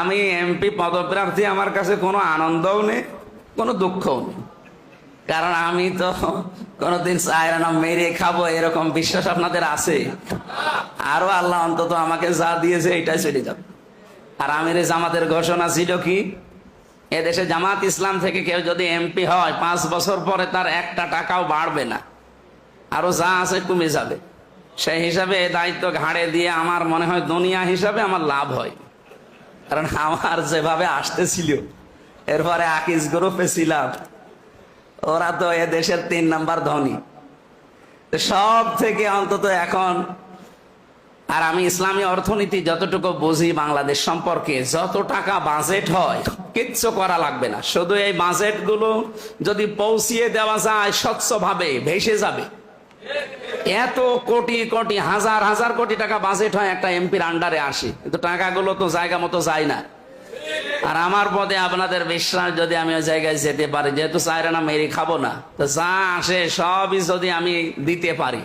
আমি এমপি পদপ্রার্থী, আমার কাছে কোনো আনন্দও নেই, কোনো দুঃখও নেই। কারণ আমি তো কোনোদিন চাইরা না মেরে খাবো এরকম বিশ্বাস আপনাদের আছে? আরো আল্লাহ অন্তত আমাকে যা দিয়েছে এটাই চলে যাবে। আর আমির জামাতের ঘোষণা ছিল কি, এদেশে জামাত ইসলাম থেকে কেউ যদি এমপি হয় 5 বছর পরে তার একটা টাকাও বাড়বে না, আরো যা আছে কমে যাবে। সেই হিসাবে এই দায়িত্ব ঘাড়ে দিয়ে আমার মনে হয় দুনিয়া হিসাবে আমার লাভ হয়। কারণ আমার যেভাবে আসতেছিল, এরপরে আকিজ গ্রুপে ছিলাম, ওরা তো এ দেশের 3 নাম্বার ধনী সব থেকে অন্তত এখন। আর আমি ইসলামী অর্থনীতি যতটুকু বুঝি বাংলাদেশ সম্পর্কে, যত টাকা বাজেট হয় কিচ্ছু করা লাগবে না, শুধু এই বাজেট গুলো যদি পৌঁছিয়ে দেওয়া যায় স্বচ্ছভাবে ভেসে যাবে। এত কোটি কোটি হাজার হাজার কোটি টাকা বাজেট হয় একটা এমপির আন্ডারে আসে, কিন্তু টাকাগুলো তো জায়গা মতো যায় না। আর আমার পদে আপনাদের বিশ্বাস, যদি আমি ওই জায়গায় যেতে পারি, যেহেতু চাইরা না মেরে খাবো না, তো যা আসে সবই যদি আমি দিতে পারি।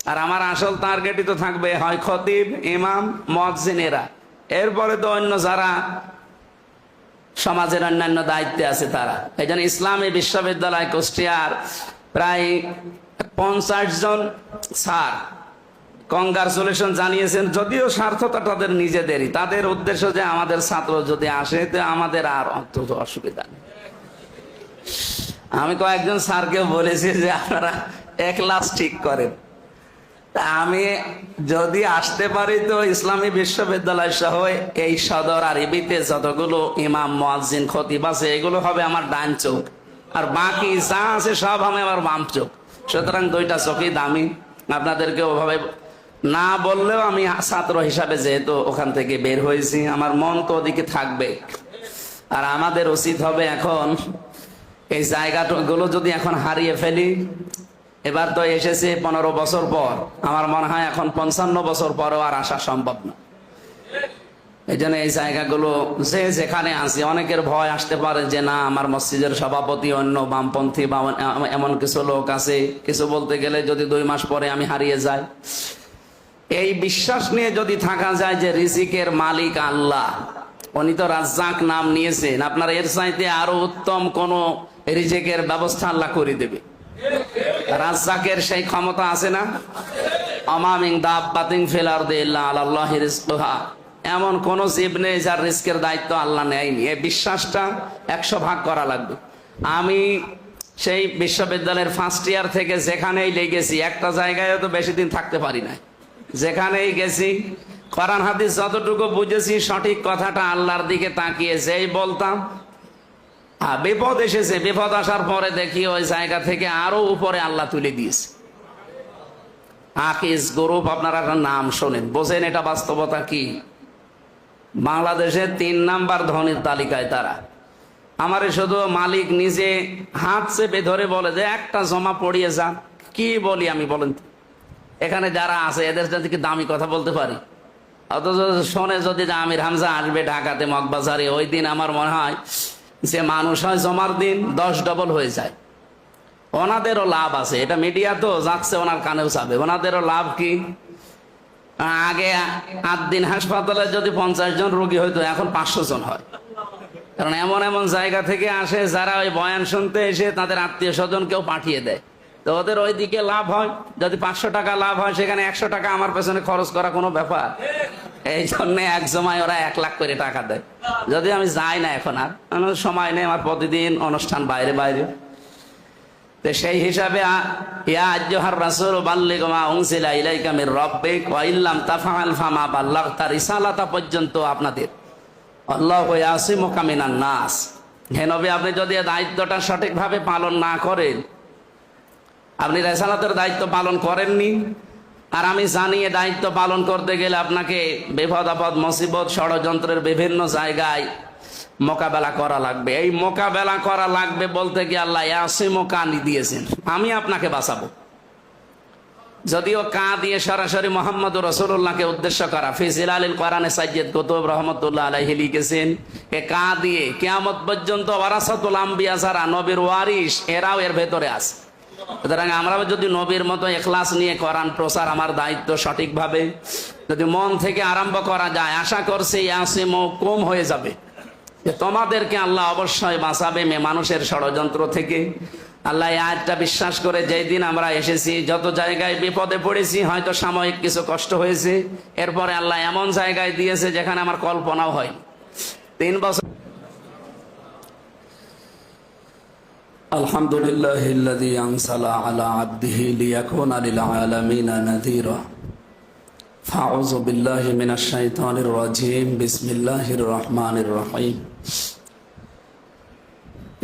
আর আমার আসল টার্গেটই তো থাকবে হয় খতিব, ইমাম, মুয়াজ্জিনেরা, এরপরে তো অন্য যারা সমাজের অন্যান্য দায়িত্বে আছে তারা। এই জন্য ইসলামী বিশ্ববিদ্যালয় কুষ্টিয়ার প্রায় 50 জন স্যার কংগ্রাচুলেশন জানিয়েছেন, যদিও স্বার্থতা তাদের নিজেদেরই। তাদের উদ্দেশ্য যে আমাদের ছাত্র যদি আসে তো আমাদের আর অন্তত অসুবিধা নেই। আমি কয়েকজন স্যারকে বলেছি যে আপনারা 1 ক্লাস ঠিক করেন, তা আমি যদি আসতে পারি তো ইসলামী বিশ্ববিদ্যালয় সহ এই সদর আর ইবিতে যতগুলো ইমাম, মুয়াজ্জিন, খতিব আছে এগুলো হবে আমার ডান চোখ, আর বাকি যা আছে সব হবে আমার বাম চোখ। সুতরাং 2টা চোখই দামি। আপনাদেরকে ওভাবে না বললেও আমি ছাত্র হিসাবে যেহেতু ওখান থেকে বের হয়েছি, আমার মন তো ওদিকে থাকবে। আর আমাদের উচিত হবে এখন এই জায়গাগুলো যদি এখন হারিয়ে ফেলি, এবার তো এসেছে 15 বছর পর, আমার মনে হয় এখন 55 বছর পরেও আর আসা সম্ভব না। এই জন্য এই জায়গাগুলো যে যেখানে আছে, অনেকের ভয় আসতে পারে যে না আমার মসজিদের সভাপতি অন্য বামপন্থী বা এমন কিছু লোক আছে, কিছু বলতে গেলে যদি 2 মাস পরে আমি হারিয়ে যাই। এই বিশ্বাস নিয়ে যদি থাকা যায় যে রিজিকের মালিক আল্লাহ, উনি তো রাজ্জাক নাম নিয়েছেন, আপনারা এর চাইতে আরো উত্তম কোন রিজিকের ব্যবস্থা আল্লাহ করে দেবে। রাজ্জাকের সেই ক্ষমতা আছে না? আমা মিন দাব্বাতিন ফিল আরদি ইল্লা আলাল্লাহি রিজকুহা, এমন কোন জীব নেই যার রিজকের দায়িত্ব আল্লাহ নেয়নি। এই বিশ্বাসটা 100 ভাগ করা লাগবে। আমি সেই বিশ্ববিদ্যালয়ের ফার্স্ট ইয়ার থেকে যেখানেই লেগেছি, একটা জায়গায় তো বেশি দিন থাকতে পারি না, যেখানেই গেছি কোরআন হাদিস যতটুকু বুঝেছি সঠিক কথাটা আল্লাহর দিকে তাকিয়ে যেই বলতাম, বিপদ এসেছে, বিপদ আসার পরে দেখি ওই জায়গা থেকে আরো উপরে আল্লাহ তুলে দিয়েছে। আকিজ গ্রুপ, আপনারা একটা নাম শোনেন, বোঝেন এটা বাস্তবতা কি। বাংলাদেশের 3 নাম্বার ধনীর তালিকায় তারা। আমারে শুধু মালিক নিজে হাত চেপে ধরে বলে যে একটা জমা পড়িয়ে যান। কি বলি আমি বলেন তো? এখানে যারা আছে এদের থেকে দামি কথা বলতে পারি, অথচ শোনে যদি যে আমির হামজা আসবে ঢাকাতে মগবাজারে, ওই দিন আমার মনে হয় যে মানুষ হয় জমার দিন 10 ডবল হয়ে যায়। ওনাদেরও লাভ আছে, এটা মিডিয়া তো যাচ্ছে, ওনার কানেও যাবে। ওনাদেরও লাভ কি, আগে 8 দিন হাসপাতালে যদি 50 জন রোগী হইতো, এখন 500 জন হয়। কারণ এমন এমন জায়গা থেকে আসে যারা ওই বয়ান শুনতে এসে তাদের আত্মীয় স্বজন কেউ পাঠিয়ে দেয়, তো ওদের ওই দিকে লাভ হয়। যদি 500 টাকা লাভ হয়, সেখানে 100 টাকা আমার পেছনে খরচ করা কোনো ব্যাপার? এই জন্য এক জমায় ওরা 1 লাখ করে টাকা দেয়। যদি আমি যাই না এখন, আর সময় নেই আমার, প্রতিদিন অনুষ্ঠান বাইরে বাইরে। তো সেই হিসাবে ইয়া আইয়ুহার রাসূল বাল্লিগ মা উনজিলা ইলাইকা মির রাব্বিক ওয়া ইল্লাম তাফআল ফামা বাল্লাগতা রিসালাতা পর্যন্ত আপনাদের আল্লাহু ইয়াসিমুকা মিনান নাস। হে নবী, আপনি যদি এই দায়িত্বটা সঠিকভাবে পালন না করেন, আপনি রিসালাতের দায়িত্ব পালন করেননি। আর আমি জানি এই দায়িত্ব পালন করতে গেলে আপনাকে বিপদ আপদ, মুসিবত, ষড়যন্ত্রের বিভিন্ন জায়গায় মোকাবেলা করা লাগবে। এই মোকাবেলা করা লাগবে বলতে গিয়ে আল্লাহ ইয়াসিমুকা দিয়েছেন, আমি আপনাকে বাঁচাবো। যদিও কা দিয়ে সরাসরি মুহাম্মদুর রাসূলুল্লাহকে উদ্দেশ্য করা, ফি জিলালিল কোরআনে সাইয়্যিদ কুতুব রাহমাতুল্লাহ আলাইহি লিখেছেন, এ কা দিয়ে কিয়ামত পর্যন্ত ওয়ারাসাতুল আম্বিয়া যারা নবীর ওয়ারিস, এরাও এর ভেতরে আছে। সুতরাং আমরাও যদি নবীর মতো ইখলাস নিয়ে কোরআন প্রচার, আমার দায়িত্ব সঠিকভাবে যদি মন থেকে আরম্ভ করা যায়, আশা করছি ইয়াসিম কম হয়ে যাবে, যে তোমাদেরকে আল্লাহ অবশ্যই বাঁচাবে মানুষের ষড়যন্ত্র থেকে। আল্লাহ এই আয়াতটা বিশ্বাস করে যেই দিন আমরা এসেছি, যত জায়গায় বিপদে পড়েছি, হয়তো সাময়িক কিছু কষ্ট হয়েছে, এরপরে আল্লাহ এমন জায়গায় দিয়েছে যেখানে আমার কল্পনাও হয়। 3 বছর আলহামদুলিল্লাহিল্লাযী আনসালা আলা আবদিহি লিয়াকুনা লিল আলামিনা নাযীরা। ফাউযু বিল্লাহি মিনাশ শাইতানির রাজীম। বিসমিল্লাহির রহমানির রহিম।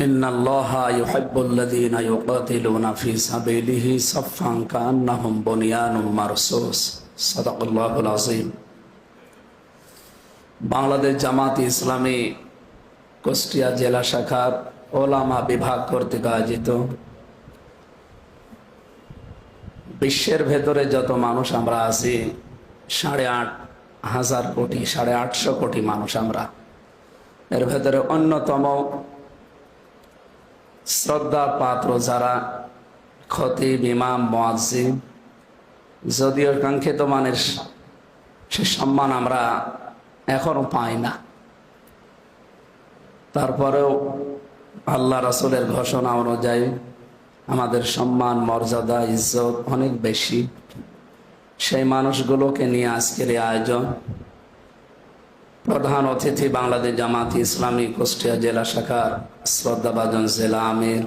ইন্নাল্লাহা ইউহিব্বুল্লাযীনা ইউকাতিলুনা ফী সাবিলিহি সাফফান কাআন্নাহুম বুনিয়ানুম মারসুস। সাদাকাল্লাহুল আযীম। বাংলাদেশ জামাত ইসলামী কুষ্টিয়া জেলা শাখার ওলামা বিভাগ কর্তৃক আয়োজিত বিশ্বের ভেতরে যত মানুষ আমরা আছি, 8,500 কোটি, 850 কোটি মানুষ আমরা। এর ভেতরে অন্যতম শ্রদ্ধা পাত্র যারা খতিব, ইমাম, মুয়াজ্জিন, যদিও কাঙ্ক্ষিত মানের সে সম্মান আমরা এখনো পাই না, তারপরেও আল্লাহ রাসূলের ঘোষণা অনুযায়ী আমাদের সম্মান, মর্যাদা, ইজ্জত অনেক বেশি। সেই মানুষগুলোকে নিয়ে আজকের এই আয়োজন। প্রধান অতিথি বাংলাদেশ জামাত ইসলামী কুষ্টিয়া জেলা শাখার শ্রদ্ধাভাজন জেলা আমির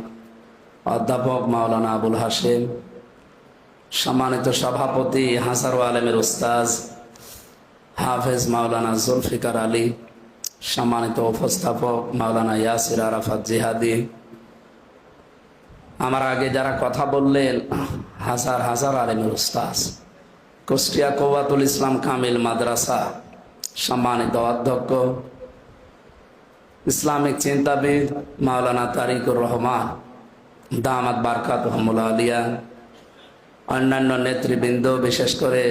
অধ্যাপক মাওলানা আবুল হাশেম, সম্মানিত সভাপতি হাসার আলমের উস্তাজ হাফেজ মাওলানা জুলফিকার আলী, সম্মানিত উপস্থাপক মাওলানা ইয়াসির আরাফাত জিহাদি, আমার আগে যারা কথা বললেন হাজার আলমের উস্তাজ, কুষ্টিয়া কওয়াতুল ইসলাম কামিল মাদ্রাসা সম্মানিত অধ্যক্ষ, ইসলামিক চিন্তাবিদ মাওলানা তারিকুর রহমান দামাত বারকাতুহুমুল আলিয়া, অন্যান্য নেতৃবৃন্দ, বিশেষ করে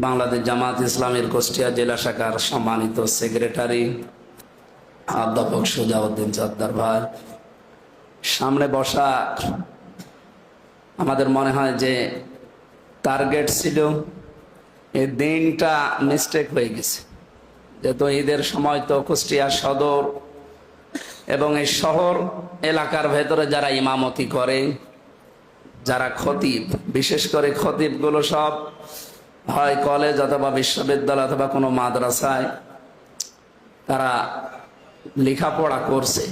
বাংলাদেশ জামাত ইসলামের কুষ্টিয়া জেলা শাখার সম্মানিত সেক্রেটারি অধ্যাপক সুজাউদ্দিন জর্দার ভাই, সামনে বসা আমাদের মনে হয় যে টার্গেট ছিল, এই দিনটা মিস্টেক হয়ে গেছে। যেহেতু ঈদের সময় তো কুষ্টিয়া সদর এবং এই শহর এলাকার ভেতরে যারা ইমামতি করে, যারা খতিব, বিশেষ করে খতিবগুলো সব হয় কলেজ অথবা বিশ্ববিদ্যালয় অথবা কোনো মাদ্রাসায় তারা লেখাপড়া করছে।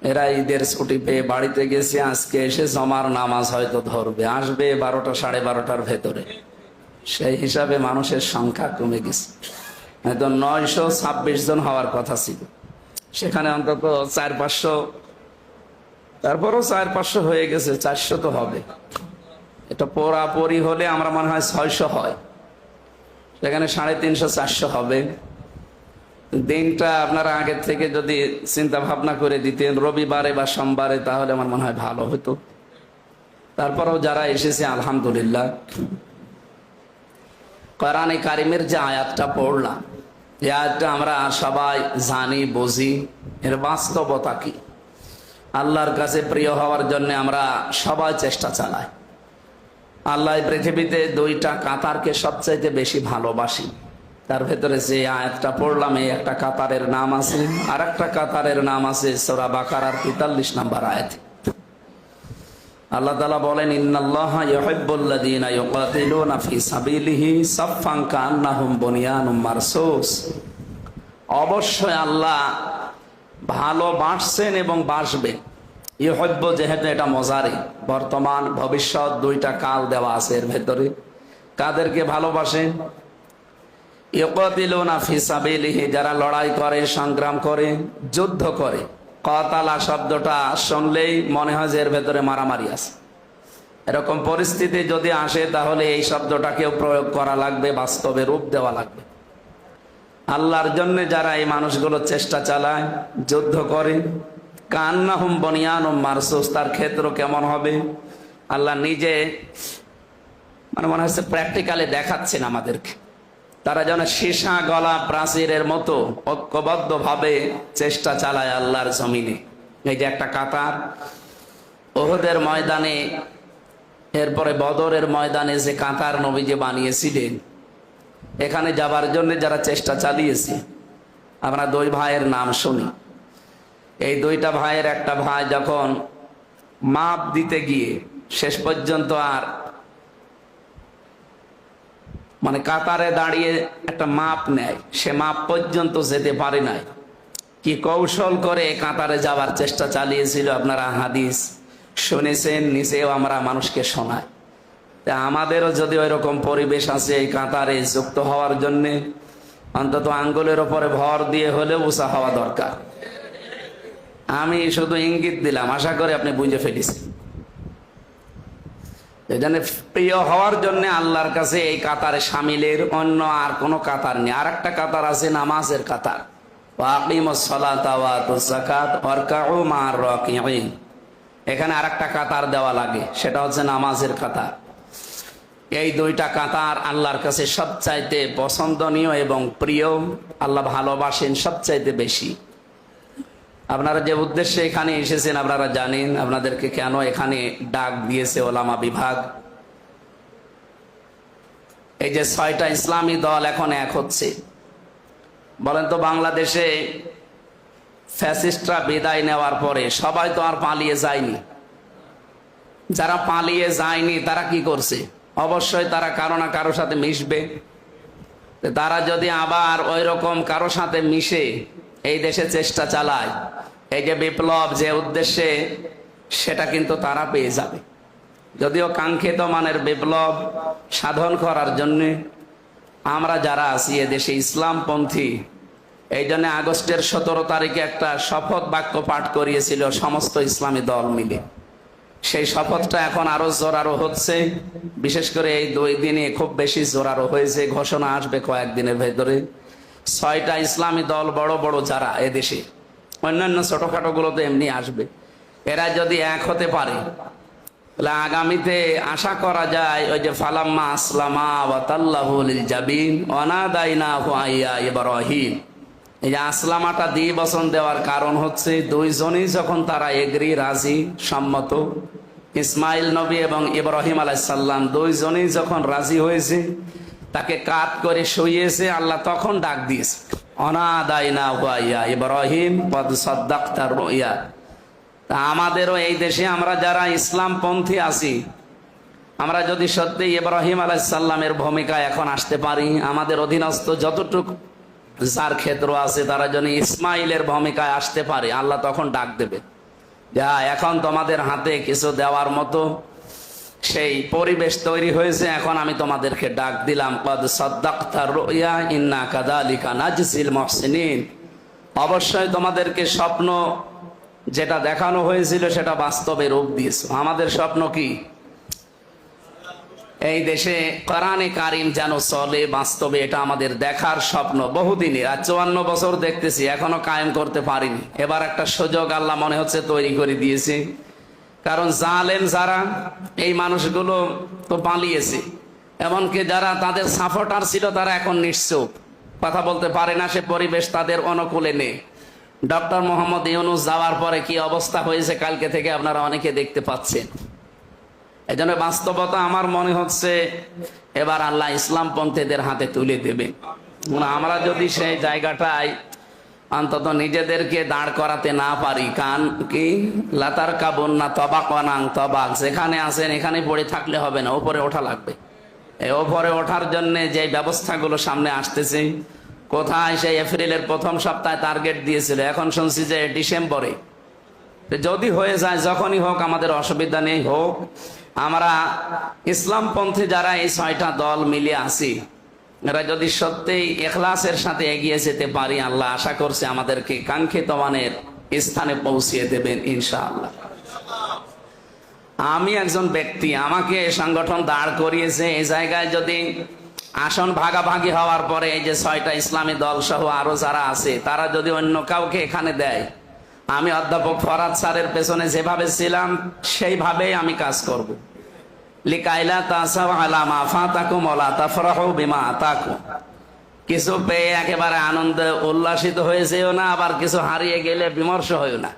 এরা ঈদের ছুটি পেয়ে বাড়িতে গেছে, আজকে এসে জমার নামাজ হয়তো ধরবে, আসবে 12টা 12:30টার ভেতরে। সেই হিসাবে মানুষের সংখ্যা কমে গেছে, হয়তো 926 জন হওয়ার কথা ছিল, সেখানে অন্তত 400-500, তারপরও 400-500 হয়ে গেছে, 400 তো হবে। এটা পুরাপুরি হলে আমরা মনে হয় 600 হয়, সেখানে 350-400 হবে। দিনটা আপনারা আগে থেকে যদি চিন্তা ভাবনা করে দিতেন রবিবারে বা সোমবারে, তাহলে আমার মনে হয় ভালো হতো। তারপরেও যারা এসেছে আলহামদুলিল্লাহ। কোরআনে কারিমের যে আয়াতটা পড়লাম, এই আয়াতটা আমরা সবাই জানি, বুঝি, এর বাস্তবতা কি। আল্লাহর কাছে প্রিয় হওয়ার জন্য আমরা সবাই চেষ্টা চালাই। আল্লাহ পৃথিবীতে 2টা কাতারকে সবচাইতে বেশি ভালোবাসি। তার ভেতরে যে আয়াতটা পড়লাম, এই একটা কাতারের নাম আছে, আর একটা কাতারের নাম আছে সূরা বাকারার 43 নম্বর আয়াত। আল্লাহ তাআলা বলেন, ইন্নাল্লাহা ইউহিব্বুল্লাযীনা ইউকাতিলুনা ফী সাবিলিহি সাফফান কাআন্নাহুম বুনিয়ানুম মারসুস। অবশ্যই আল্লাহ ভালোবাসছেন এবং বাসবেন। ইউহিব্বু যেহেতু এটা মজারে, বর্তমান ভবিষ্যৎ 2টা কাল দেওয়া আছে এর ভেতরে। কাদেরকে ভালোবাসেন? ইউকাতিলুনা ফী সাবিলিহি, যারা লড়াই করে, সংগ্রাম করে, যুদ্ধ করে। কাতালা শব্দটা শুনলেই মনে হয় যে এর ভেতরে মারামারি আছে। এরকম পরিস্থিতি যদি আসে, তাহলে এই শব্দটাকেও প্রয়োগ করা লাগবে, বাস্তবে রূপ দেওয়া লাগবে। আল্লাহর জন্য যারা এই মানুষগুলো চেষ্টা চালায়, যুদ্ধ করে, কান্নাহুম বুনিয়ানুম মারসুস, তার ক্ষেত্র কেমন হবে আল্লাহ নিজে মনে হচ্ছে প্র্যাকটিক্যালি দেখাচ্ছেন আমাদেরকে। তারা যেন সীসা গলা প্রাচীরের মতো ঐক্যবদ্ধ ভাবে চেষ্টা চালায় আল্লাহর জমিনে। এই যে একটা কাতার, উহুদের ময়দানে, এরপরে বদরের ময়দানে যে কাতার নবীজি বানিয়েছিলেন, এখানে যাবার জন্য যারা চেষ্টা চালিয়েছি, আমরা দুই ভাইয়ের নাম শুনি। এই দুইটা ভাইয়ের একটা ভাই যখন মাপ দিতে গিয়ে শেষ পর্যন্ত আর মানে কাতারে দাঁড়িয়ে একটা মাপ নেয়, সে মাপ পর্যন্ত যেতে পারে নাই। কি কৌশল করে কাতারে যাওয়ার চেষ্টা চালিয়েছিল আপনারা হাদিস শুনেছেন, নিচেও আমরা মানুষকে শোনাই। তা আমাদেরও যদি ওই রকম পরিবেশ আছে এই কাতারে যুক্ত হওয়ার জন্য, অন্তত আঙ্গুলের ওপরে ভর দিয়ে হলেও উঁচা হওয়া দরকার। আমি শুধু ইঙ্গিত দিলাম, আশা করি আপনি বুঝে ফেলেছেন। এজন্য প্রিয় হওয়ার জন্য আল্লাহর কাছে এই কাতারে সামিলের অন্য আর কোনো কাতার নেই। আর একটা কাতার আছে নামাজের কাতার, এখানে আর একটা কাতার দেওয়া লাগে, সেটা হচ্ছে নামাজের কাতার। এই দুইটা কাতার আল্লাহর কাছে সবচাইতে পছন্দনীয় এবং প্রিয়, আল্লাহ ভালোবাসেন সবচাইতে বেশি। আপনারা যে উদ্দেশ্যে এখানে এসেছেন আপনারা জানেন, আপনাদেরকে কেন এখানে ডাক দিয়েছে ওলামা বিভাগ। এই যে 6টা ইসলামী দল এখন এক হচ্ছে, বলেন তো বাংলাদেশে ফ্যাসিস্টরা বিদায় নেওয়ার পরে সবাই তো আর পালিয়ে যায়নি। যারা পালিয়ে যায়নি তারা কি করছে? অবশ্যই তারা কারো না কারোর সাথে মিশবে। তারা যদি আবার ওই রকম কারো সাথে মিশে এই দেশে চেষ্টা চালায়, এই যে বিপ্লব যে উদ্দেশ্যে, সেটা কিন্তু তারা পেয়ে যাবে। যদিও কাঙ্ক্ষিত মানের বিপ্লব সাধন করার জন্য আমরা যারা আছি এদেশে ইসলামপন্থী, এই জন্য আগস্টের 17 তারিখে একটা শপথ বাক্য পাঠ করিয়েছিল সমস্ত ইসলামী দল মিলে। সেই শপথটা এখন আরো জোরালো হচ্ছে, বিশেষ করে এই 2 দিনে খুব বেশি জোরালো হয়েছে। ঘোষণা আসবে কয়েকদিনের ভেতরে। 6টা ইসলামী দল বড় বড় যারা এদেশে, অন্যান্য ছোটখাটো গুলো তো এমনি আসবে, এরা যদি এক হতে পারে তাহলে আগামীতে আশা করা যায় ওই যে ফালাম্মা আসলামা ওয়া তাল্লাহু লিল জাবিন ওয়া নাদাইনাহু আইয়া ইব্রাহিম, এই যে আসলামাটা দিয়ে বচন দেওয়ার কারণ হচ্ছে দুইজনই যখন তারা এগ্রি রাজি সম্মত, ইসমাইল নবী এবং ইব্রাহিম আলাইহিস সালাম দুইজনই যখন রাজি হয়েছে, তাকে কাত করে শুইয়েছে, আল্লাহ তখন ডাক দিয়েছে অনাদাইনাহু আইয়া ইব্রাহিম কদ সাদ্দাকতার রুইয়া। তা আমাদেরও এই দেশে আমরা যারা ইসলামপন্থী আছি, আমরা যদি সত্যি ইব্রাহিম আলাইহিস সালামের ভূমিকায় এখন আসতে পারি, আমাদের অধীনস্থ যতটুকু যার ক্ষেত্র আছে তারা যদি ইসমাইলের ভূমিকায় আসতে পারে, আল্লাহ তখন ডাক দেবে, যা এখন তোমাদের হাতে কিছু দেওয়ার মতো সেই পরিবেশ তৈরি হয়েছে, এখন আমি তোমাদেরকে ডাক দিলাম কদ সাদ্দাকতার রুইয়া ইন্না কাযালিকা নাজজিল মুহসিনিন। অবশ্যই তোমাদেরকে স্বপ্ন যেটা দেখানো হয়েছিল সেটা বাস্তবে রূপ দিয়েছো। আমাদের স্বপ্ন কি? এই দেশে কোরআনে কারিম যেন চলে বাস্তবে, এটা আমাদের দেখার স্বপ্ন বহুদিনের। আর 54 বছর দেখতেছি এখনো কায়েম করতে পারিনি। এবার একটা সুযোগ আল্লাহ মনে হচ্ছে তৈরি করে দিয়েছে, কারণ জালেম যারা এই মানুষগুলো তো পালিয়েছে, এমনকি যারা তাদের সাপোর্টার ছিল তারা এখন নিশ্চুপ, কথা বলতে পারে না, সে পরিবেশ তাদের অনুকূলে নেই। ডক্টর মোহাম্মদ ইউনূস যাওয়ার পরে কি অবস্থা হয়েছে কালকে থেকে আপনারা অনেকে দেখতে পাচ্ছেন। এই জন্য বাস্তবতা আমার মনে হচ্ছে এবার আল্লাহ ইসলামপন্থীদের হাতে তুলে দেবে। আমরা যদি সেই জায়গাটায় অন্তত নিজেদেরকে দাঁড় করাতে না পারি, কান কি লাতার কাবন না তবাক অনাং তবাক, যেখানে আছেন এখানে পড়ে থাকলে হবে না, ওপরে ওঠা লাগবে। এই ওপরে ওঠার জন্য যে ব্যবস্থাগুলো সামনে আসতেছে, কোথায় সেই এপ্রিলের প্রথম সপ্তাহে টার্গেট দিয়েছিল, এখন শুনছি যে ডিসেম্বরে। যদি হয়ে যায় যখনই হোক আমাদের অসুবিধা নেই, হোক। আমরা ইসলামপন্থী যারা এই 6টা দল মিলে আছি, এরা যদি সত্যিই ইখলাসের সাথে এগিয়ে যেতে পারি, আল্লাহ আশা করছে আমাদেরকে কাঙ্ক্ষিত মানের স্থানে পৌঁছিয়ে দেবেন ইনশাআল্লাহ। আমি একজন ব্যক্তি, আমাকে সংগঠন দাঁড় করিয়েছে, এই জায়গায় যদি আসন ভাগাভাগি হওয়ার পরে এই যে 6টা ইসলামী দল সহ আরো যারা আছে, তারা যদি অন্য কাউকে এখানে দেয়, আমি অধ্যাপক ফরহাদ স্যারের পেছনে যেভাবে ছিলাম সেইভাবেই আমি কাজ করব। লিকাইলা তাসাউ আলা মা ফাতাকুম ওয়ালা তাফরাহু বিমা আতাকুম, কিছু পেয়ে একেবারে আনন্দে উল্লাসিত হয়ে যেও না, আবার কিছু হারিয়ে গেলে বিমর্ষ হইও না।